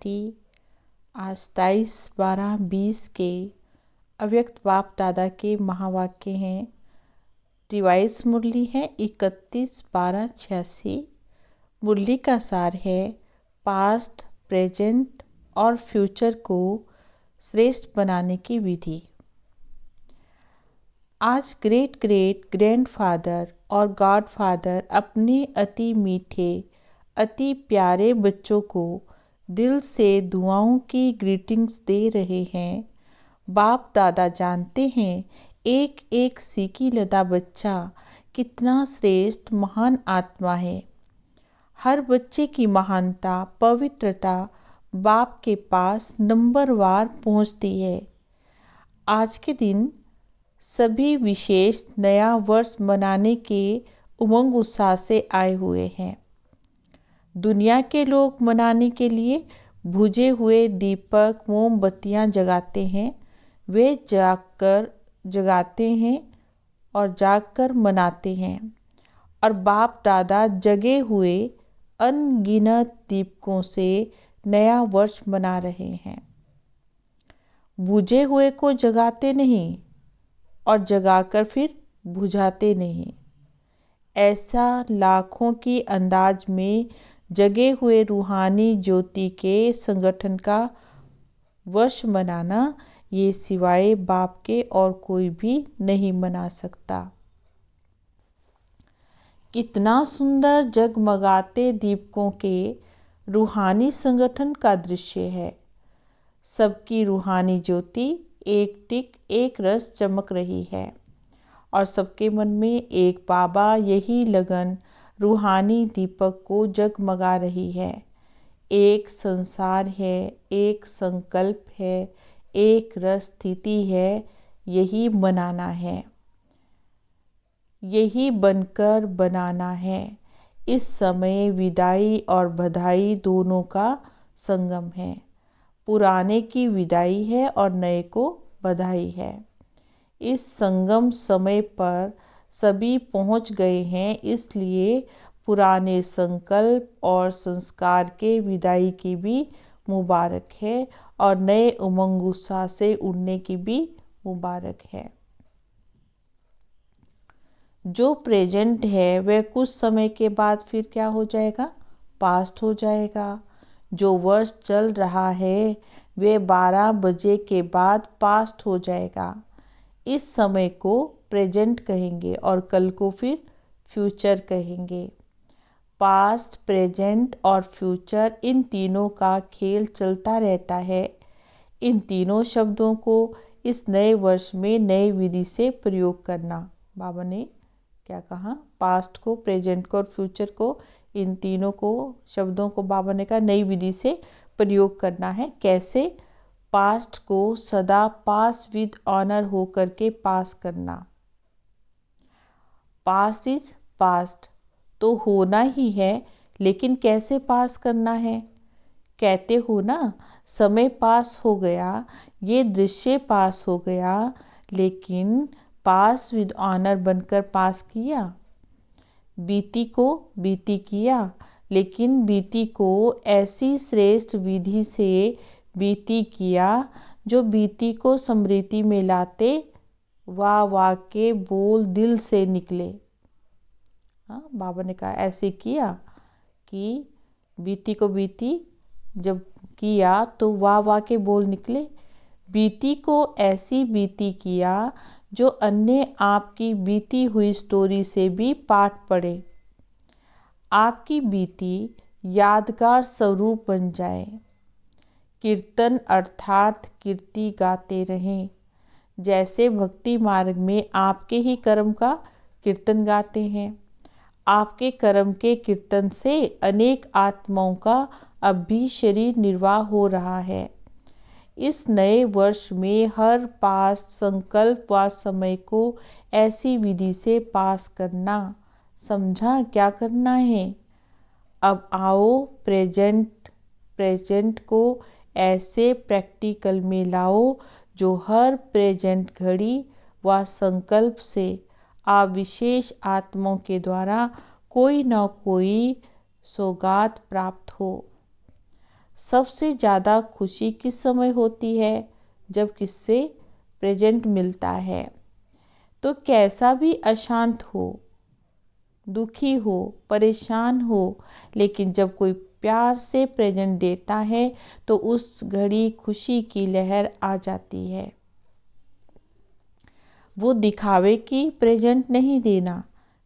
विद्यार्थी, आज 27/12/20 के अव्यक्त बाप दादा के महावाक्य हैं। रिवाइज मुरली है 31/12/86। मुरली का सार है पास्ट, प्रेजेंट और फ्यूचर को श्रेष्ठ बनाने की विधि। आज ग्रेट ग्रेट ग्रैंडफादर और गॉडफादर अपने अति मीठे, अति प्यारे बच्चों को दिल से दुआओं की ग्रीटिंग्स दे रहे हैं। बाप दादा जानते हैं एक एक सीकी लदा बच्चा कितना श्रेष्ठ महान आत्मा है। हर बच्चे की महानता, पवित्रता बाप के पास नंबरवार पहुंचती है। आज के दिन सभी विशेष नया वर्ष मनाने के उमंग उत्साह से आए हुए हैं। दुनिया के लोग मनाने के लिए बुझे हुए दीपक, मोमबत्तियां जगाते हैं। वे जगाते हैं और जागकर मनाते हैं, और बाप दादा जगे हुए अनगिनत दीपकों से नया वर्ष मना रहे हैं। बुझे हुए को जगाते नहीं और जगाकर फिर बुझाते नहीं। ऐसा लाखों की अंदाज में जगे हुए रूहानी ज्योति के संगठन का वर्ष मनाना, ये सिवाय बाप के और कोई भी नहीं मना सकता। कितना सुंदर जगमगाते दीपकों के रूहानी संगठन का दृश्य है। सबकी रूहानी ज्योति एक टिक एक रस चमक रही है, और सबके मन में एक बाबा यही लगन रूहानी दीपक को जगमगा रही है। एक संसार है, एक संकल्प है, एक रस स्थिति है, यही मनाना है, यही बनकर बनाना है। इस समय विदाई और बधाई दोनों का संगम है। पुराने की विदाई है और नए को बधाई है। इस संगम समय पर सभी पहुंच गए हैं, इसलिए पुराने संकल्प और संस्कार के विदाई की भी मुबारक है, और नए उमंग उत्साह से उड़ने की भी मुबारक है। जो प्रेजेंट है वह कुछ समय के बाद फिर क्या हो जाएगा? पास्ट हो जाएगा। जो वर्ष चल रहा है वह 12 बजे के बाद पास्ट हो जाएगा। इस समय को प्रेजेंट कहेंगे और कल को फिर फ्यूचर कहेंगे। पास्ट, प्रेजेंट और फ्यूचर, इन तीनों का खेल चलता रहता है। इन तीनों शब्दों को इस नए वर्ष में नई विधि से प्रयोग करना। बाबा ने क्या कहा? पास्ट को, प्रेजेंट को और फ्यूचर को, इन तीनों को शब्दों को बाबा ने कहा नई विधि से प्रयोग करना है। कैसे? पास्ट को सदा पास विद ऑनर होकर के पास करना। पास्ट इज पास्ट तो होना ही है, लेकिन कैसे पास करना है? कहते हो ना, समय पास हो गया, ये दृश्य पास हो गया, लेकिन पास विद ऑनर बनकर पास किया। बीती को बीती किया, लेकिन बीती को ऐसी श्रेष्ठ विधि से बीती किया जो बीती को स्मृति में लाते वाह वाह के बोल दिल से निकले। हाँ, बाबा ने कहा ऐसे किया कि बीती को बीती जब किया तो वाह वाह के बोल निकले। बीती को ऐसी बीती किया जो अन्य आपकी बीती हुई स्टोरी से भी पाठ पढ़े। आपकी बीती यादगार स्वरूप बन जाए। कीर्तन अर्थात कीर्ति गाते रहें। जैसे भक्ति मार्ग में आपके ही कर्म का कीर्तन गाते हैं। आपके कर्म के कीर्तन से अनेक आत्माओं का अब भी शरीर निर्वाह हो रहा है। इस नए वर्ष में हर पास्ट संकल्प व समय को ऐसी विधि से पास करना। समझा क्या करना है? अब आओ प्रेजेंट को ऐसे प्रैक्टिकल में लाओ जो हर प्रेजेंट घड़ी व संकल्प से आप विशेष आत्माओं के द्वारा कोई न कोई सौगात प्राप्त हो। सबसे ज़्यादा खुशी किस समय होती है? जब किससे प्रेजेंट मिलता है। तो कैसा भी अशांत हो, दुखी हो, परेशान हो, लेकिन जब कोई प्यार से प्रेजेंट देता है तो उस घड़ी खुशी की लहर आ जाती है। वो दिखावे की प्रेजेंट नहीं देना,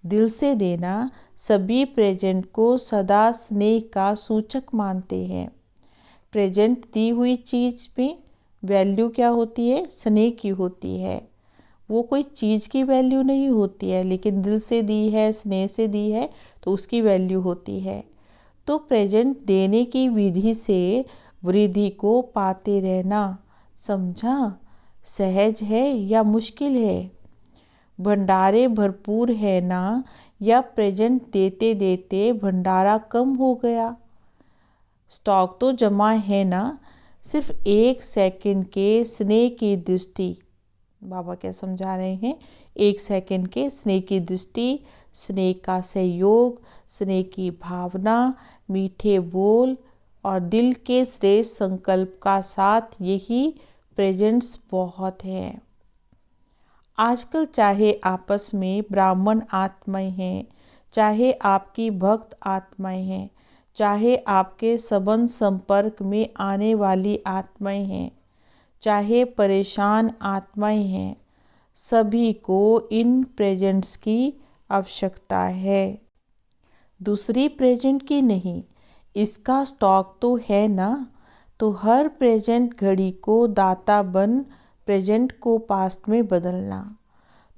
दिल से देना। सभी प्रेजेंट को सदा स्नेह का सूचक मानते हैं। प्रेजेंट दी हुई चीज़ में वैल्यू क्या होती है? स्नेह की होती है। वो कोई चीज़ की वैल्यू नहीं होती है, लेकिन दिल से दी है, स्नेह से दी है तो उसकी वैल्यू होती है। तो प्रेजेंट देने की विधि से वृद्धि को पाते रहना, समझा? सहज है या मुश्किल है? भंडारे भरपूर है ना, या प्रेजेंट देते देते भंडारा कम हो गया? स्टॉक तो जमा है ना, सिर्फ 1 सेकंड के स्नेह की दृष्टि। बाबा क्या समझा रहे हैं? 1 सेकंड के स्नेह की दृष्टि, स्नेह का सहयोग, स्नेह की भावना, मीठे बोल और दिल के श्रेष्ठ संकल्प का साथ, यही प्रेजेंट्स बहुत है। आजकल चाहे आपस में ब्राह्मण आत्माएं हैं, चाहे आपकी भक्त आत्माएं हैं, चाहे आपके संबंध संपर्क में आने वाली आत्माएं हैं, चाहे परेशान आत्माएं हैं, सभी को इन प्रेजेंट्स की आवश्यकता है। दूसरी प्रेजेंट की नहीं। इसका स्टॉक तो है ना। तो हर प्रेजेंट घड़ी को दाता बन प्रेजेंट को पास्ट में बदलना।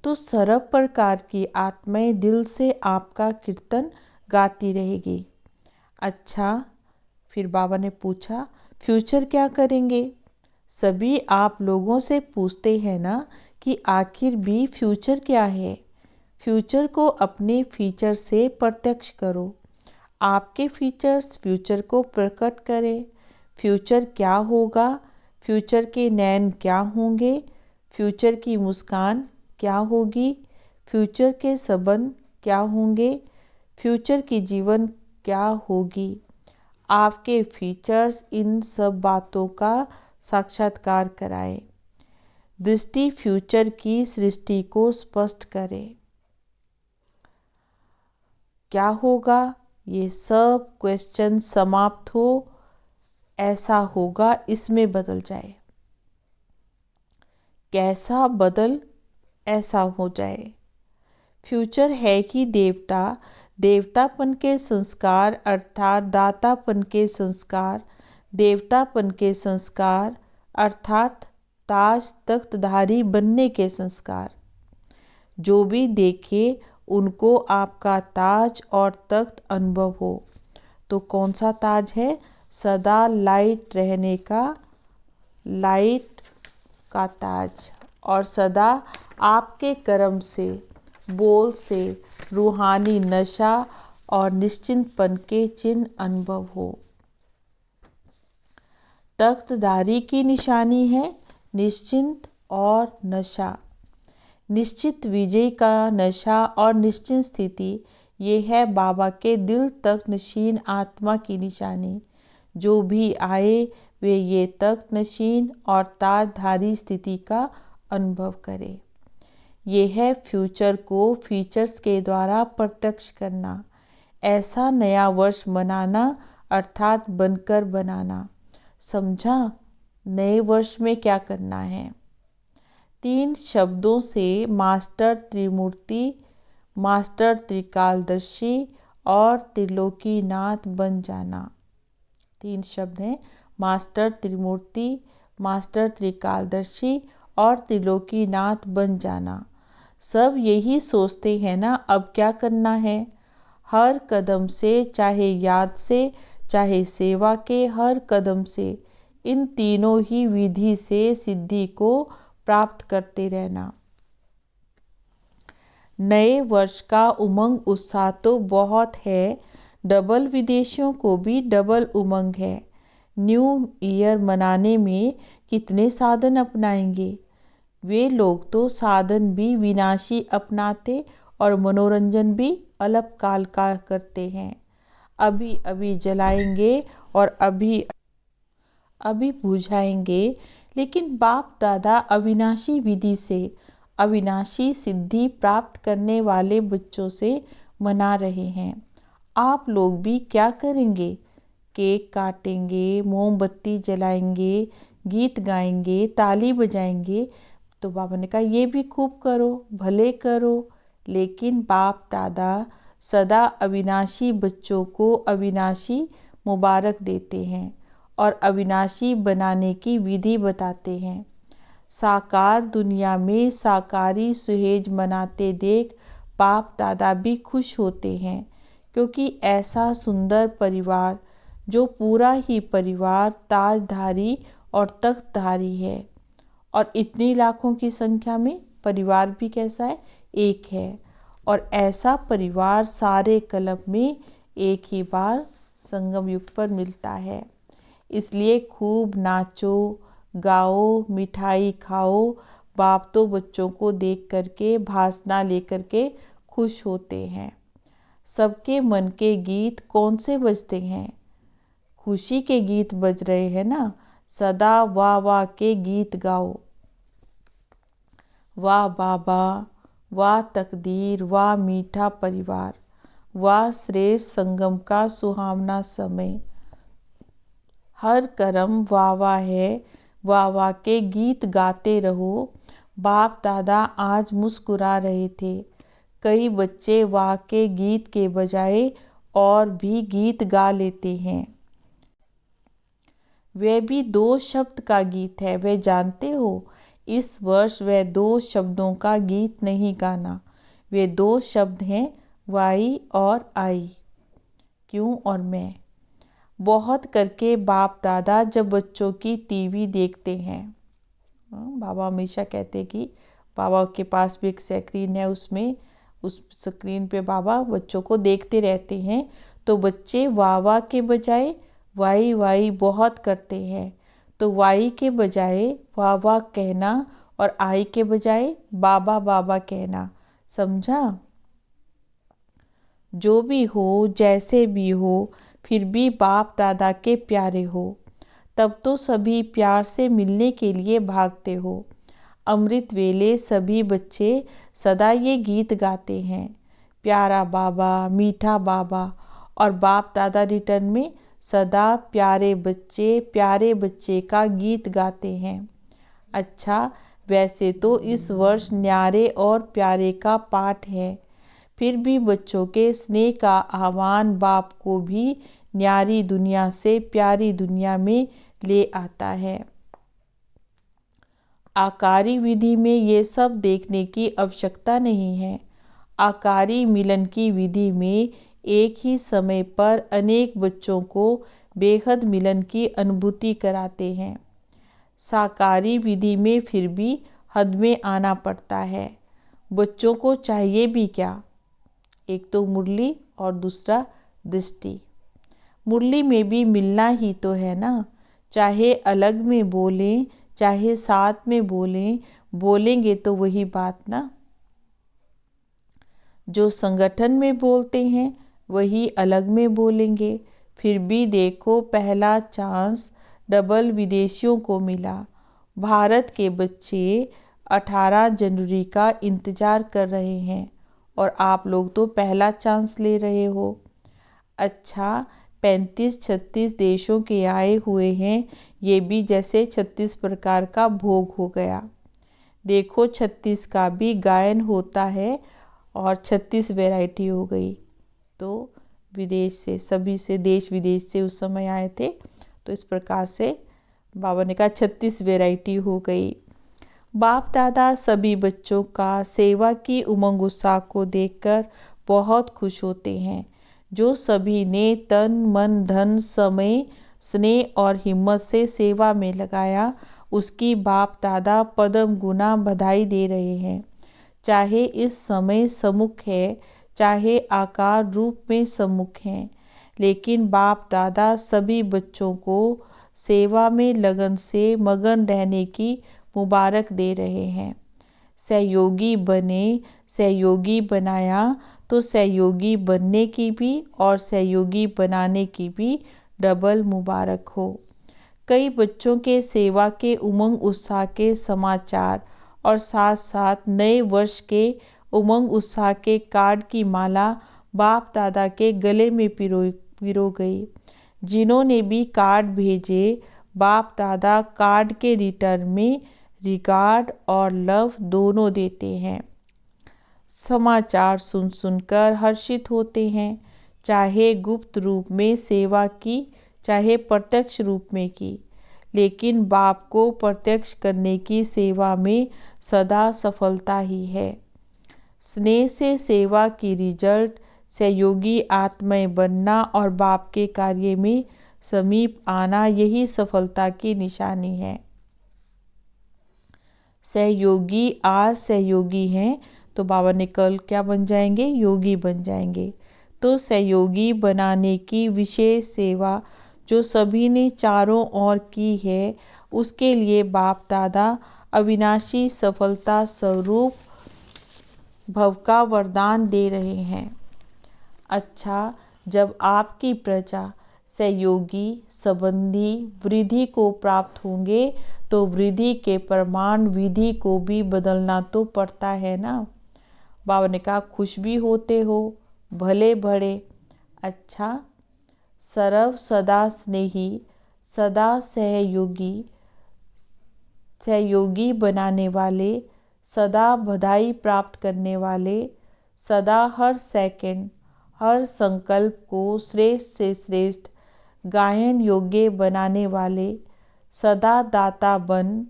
तो सर्व प्रकार की आत्माएं दिल से आपका कीर्तन गाती रहेगी। अच्छा, फिर बाबा ने पूछा, फ्यूचर क्या करेंगे? सभी आप लोगों से पूछते हैं ना कि आखिर भी फ्यूचर क्या है। फ्यूचर को अपने फीचर से प्रत्यक्ष करो। आपके फीचर्स फ्यूचर को प्रकट करें। फ्यूचर क्या होगा? फ्यूचर के नैन क्या होंगे? फ्यूचर की मुस्कान क्या होगी? फ्यूचर के संबंध क्या होंगे? फ्यूचर की जीवन क्या होगी? आपके फीचर्स इन सब बातों का साक्षात्कार कराएं। दृष्टि फ्यूचर की सृष्टि को स्पष्ट करे। क्या होगा? ये सब क्वेश्चन समाप्त हो, ऐसा होगा, इसमें बदल जाए। कैसा बदल? ऐसा हो जाए। फ्यूचर है कि देवता, देवतापन के संस्कार अर्थात दातापन के संस्कार, देवतापन के संस्कार अर्थात ताज तख्तधारी बनने के संस्कार। जो भी देखे उनको आपका ताज और तख्त अनुभव हो। तो कौन सा ताज है? सदा लाइट रहने का, लाइट का ताज, और सदा आपके कर्म से, बोल से रूहानी नशा और निश्चिंतपन के चिन्ह अनुभव हो। तख्तधारी की निशानी है निश्चिंत और नशा। निश्चित विजय का नशा और निश्चिंत स्थिति, ये है बाबा के दिल तक नशीन आत्मा की निशानी। जो भी आए वे ये तक नशीन और ताजधारी स्थिति का अनुभव करे। ये है फ्यूचर को फीचर्स के द्वारा प्रत्यक्ष करना। ऐसा नया वर्ष मनाना अर्थात बनकर बनाना। समझा? नए वर्ष में क्या करना है? 3 शब्दों से मास्टर त्रिमूर्ति, मास्टर त्रिकालदर्शी और त्रिलोकीनाथ बन जाना। 3 शब्द हैं, मास्टर त्रिमूर्ति, मास्टर त्रिकालदर्शी और त्रिलोकीनाथ बन जाना। सब यही सोचते हैं ना, अब क्या करना है? हर कदम से, चाहे याद से, चाहे सेवा के हर कदम से, इन तीनों ही विधि से सिद्धि को प्राप्त करते रहना। नए वर्ष का उमंग उत्साह तो बहुत है, डबल विदेशियों को भी डबल उमंग है। न्यू ईयर मनाने में कितने साधन अपनाएंगे? वे लोग तो साधन भी विनाशी अपनाते और मनोरंजन भी अल्पकाल का करते हैं। अभी अभी जलाएंगे और अभी अभी बुझाएंगे, लेकिन बाप दादा अविनाशी विधि से अविनाशी सिद्धि प्राप्त करने वाले बच्चों से मना रहे हैं। आप लोग भी क्या करेंगे? केक काटेंगे, मोमबत्ती जलाएंगे, गीत गाएंगे, ताली बजाएंगे। तो बाबा ने कहा ये भी खूब करो, भले करो, लेकिन बाप दादा सदा अविनाशी बच्चों को अविनाशी मुबारक देते हैं और अविनाशी बनाने की विधि बताते हैं। साकार दुनिया में साकारी सुहेज मनाते देख बाप दादा भी खुश होते हैं, क्योंकि ऐसा सुंदर परिवार, जो पूरा ही परिवार ताजधारी और तख्तधारी है, और इतनी लाखों की संख्या में परिवार भी कैसा है? एक है। और ऐसा परिवार सारे कल्प में एक ही बार संगम युग पर मिलता है। इसलिए खूब नाचो, गाओ, मिठाई खाओ। बाप तो बच्चों को देख करके भाषणा लेकर के खुश होते हैं। सबके मन के गीत कौन से बजते हैं? खुशी के गीत बज रहे हैं ना। सदा वाह वाह के गीत गाओ। वाह बाबा, वाह तकदीर, वाह मीठा परिवार, वाह श्रेष्ठ संगम का सुहावना समय। हर कर्म वाह वाह है, वाह वाह के गीत गाते रहो। बाप दादा आज मुस्कुरा रहे थे। कई बच्चे वाह के गीत के बजाय और भी गीत गा लेते हैं। वह भी 2 शब्द का गीत है, वह जानते हो। इस वर्ष वह 2 शब्दों का गीत नहीं गाना। वे 2 शब्द हैं, वाई और आई, क्यों और मैं। बहुत करके बाप दादा जब बच्चों की टीवी देखते हैं, बाबा हमेशा कहते कि बाबा के पास भी एक स्क्रीन है, उसमें उस स्क्रीन पे बाबा बच्चों को देखते रहते हैं। तो बच्चे वाह वाह के बजाय वाई वाई बहुत करते हैं। तो वाई के बजाय वाह वाह कहना और आई के बजाय बाबा बाबा कहना। समझा? जो भी हो, जैसे भी हो, फिर भी बाप दादा के प्यारे हो। तब तो सभी प्यार से मिलने के लिए भागते हो। अमृत वेले सभी बच्चे सदा ये गीत गाते हैं, प्यारा बाबा, मीठा बाबा। और बाप दादा रिटर्न में सदा प्यारे बच्चे का गीत गाते हैं। अच्छा, वैसे तो इस वर्ष न्यारे और प्यारे का पाठ है, फिर भी बच्चों के स्नेह का आह्वान बाप को भी न्यारी दुनिया से प्यारी दुनिया में ले आता है। आकारी विधि में ये सब देखने की आवश्यकता नहीं है। आकारी मिलन की विधि में एक ही समय पर अनेक बच्चों को बेहद मिलन की अनुभूति कराते हैं। साकारी विधि में फिर भी हद में आना पड़ता है। बच्चों को चाहिए भी क्या? एक तो मुरली और दूसरा दृष्टि। मुरली में भी मिलना ही तो है ना। चाहे अलग में बोलें, चाहे साथ में बोलें, बोलेंगे तो वही बात ना। जो संगठन में बोलते हैं वही अलग में बोलेंगे। फिर भी देखो, पहला चांस डबल विदेशियों को मिला। भारत के बच्चे 18 जनवरी का इंतज़ार कर रहे हैं और आप लोग तो पहला चांस ले रहे हो। अच्छा, 35-36 देशों के आए हुए हैं, ये भी जैसे 36 प्रकार का भोग हो गया। देखो, 36 का भी गायन होता है और 36 वैरायटी हो गई। तो विदेश से सभी से, देश विदेश से उस समय आए थे, तो इस प्रकार से बाबा ने कहा 36 वैरायटी हो गई। बाप दादा सभी बच्चों का सेवा की उमंग उत्साह को देखकर बहुत खुश होते हैं। जो सभी ने तन मन धन समय स्नेह और हिम्मत से सेवा में लगाया, उसकी बाप दादा पदम गुना बधाई दे रहे हैं। चाहे इस समय सम्मुख है, चाहे आकार रूप में सम्मुख हैं, लेकिन बाप दादा सभी बच्चों को सेवा में लगन से मगन रहने की मुबारक दे रहे हैं। सहयोगी बने, सहयोगी बनाया, तो सहयोगी बनने की भी और सहयोगी बनाने की भी डबल मुबारक हो। कई बच्चों के सेवा के उमंग उत्साह के समाचार और साथ साथ नए वर्ष के उमंग उत्साह के कार्ड की माला बाप दादा के गले में पिरो गई। जिन्होंने भी कार्ड भेजे, बाप दादा कार्ड के रिटर्न में रिगार्ड और लव दोनों देते हैं। समाचार सुन सुनकर हर्षित होते हैं, चाहे गुप्त रूप में सेवा की, चाहे प्रत्यक्ष रूप में की, लेकिन बाप को प्रत्यक्ष करने की सेवा में सदा सफलता ही है। स्नेह से सेवा की रिजल्ट सहयोगी आत्मय बनना और बाप के कार्य में समीप आना, यही सफलता की निशानी है। सहयोगी आज सहयोगी हैं तो बाबा ने कल क्या बन जाएंगे? योगी बन जाएंगे। तो सहयोगी बनाने की विशेष सेवा जो सभी ने चारों ओर की है, उसके लिए बाप दादा अविनाशी सफलता स्वरूप भव का वरदान दे रहे हैं। अच्छा, जब आपकी प्रजा सहयोगी संबंधी वृद्धि को प्राप्त होंगे तो वृद्धि के प्रमाण विधि को भी बदलना तो पड़ता है ना। बाबा ने कहा खुश भी होते हो, भले भले। अच्छा, सर्व सदा स्नेही, सदा सहयोगी बनाने वाले, सदा बधाई प्राप्त करने वाले, सदा हर सेकंड हर संकल्प को श्रेष्ठ से श्रेष्ठ गायन योग्य बनाने वाले, सदा दाता बन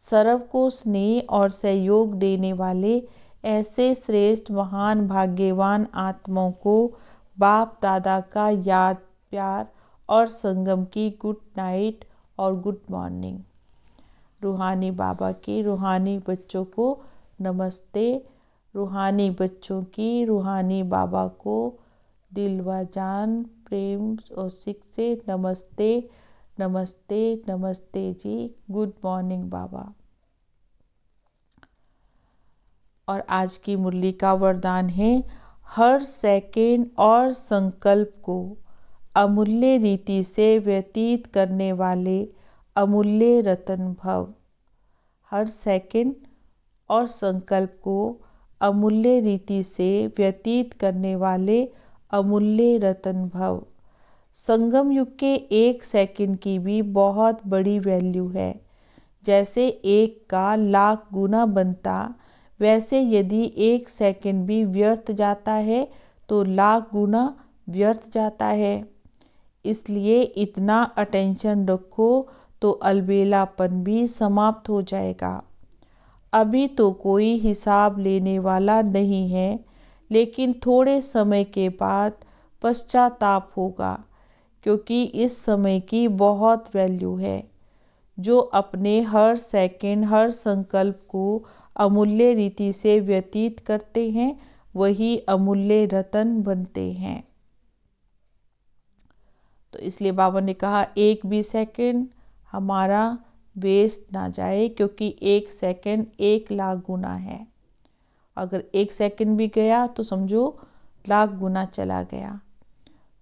सर्व को स्नेह और सहयोग देने वाले, ऐसे श्रेष्ठ महान भाग्यवान आत्माओं को बाप दादा का याद, प्यार और संगम की गुड नाइट और गुड मॉर्निंग। रूहानी बाबा की रूहानी बच्चों को नमस्ते। रूहानी बच्चों की रूहानी बाबा को दिल व जान, प्रेम और सिक से नमस्ते नमस्ते नमस्ते जी। गुड मॉर्निंग बाबा। और आज की मुरली का वरदान है, हर सेकंड और संकल्प को अमूल्य रीति से व्यतीत करने वाले अमूल्य रतन भव। हर सेकंड और संकल्प को अमूल्य रीति से व्यतीत करने वाले अमूल्य रतन भव। संगम युग के एक सेकंड की भी बहुत बड़ी वैल्यू है। जैसे एक का लाख गुना बनता, वैसे यदि एक सेकंड भी व्यर्थ जाता है तो लाख गुना व्यर्थ जाता है। इसलिए इतना अटेंशन रखो तो अलबेलापन भी समाप्त हो जाएगा। अभी तो कोई हिसाब लेने वाला नहीं है, लेकिन थोड़े समय के बाद पश्चाताप होगा, क्योंकि इस समय की बहुत वैल्यू है। जो अपने हर सेकंड हर संकल्प को अमूल्य रीति से व्यतीत करते हैं, वही अमूल्य रतन बनते हैं। तो इसलिए बाबा ने कहा एक भी सेकंड हमारा वेस्ट ना जाए, क्योंकि एक सेकंड एक लाख गुना है। अगर एक सेकंड भी गया तो समझो लाख गुना चला गया।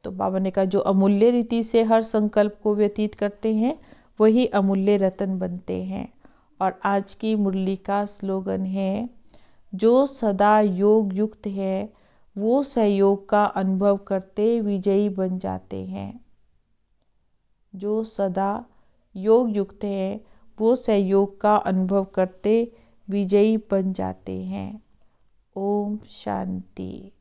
तो बाबा ने कहा जो अमूल्य रीति से हर संकल्प को व्यतीत करते हैं, वही अमूल्य रतन बनते हैं। और आज की मुरली का स्लोगन है, जो सदा योग युक्त है वो सहयोग का अनुभव करते विजयी बन जाते हैं। जो सदा योग युक्त है वो सहयोग का अनुभव करते विजयी बन जाते हैं। ओम शांति।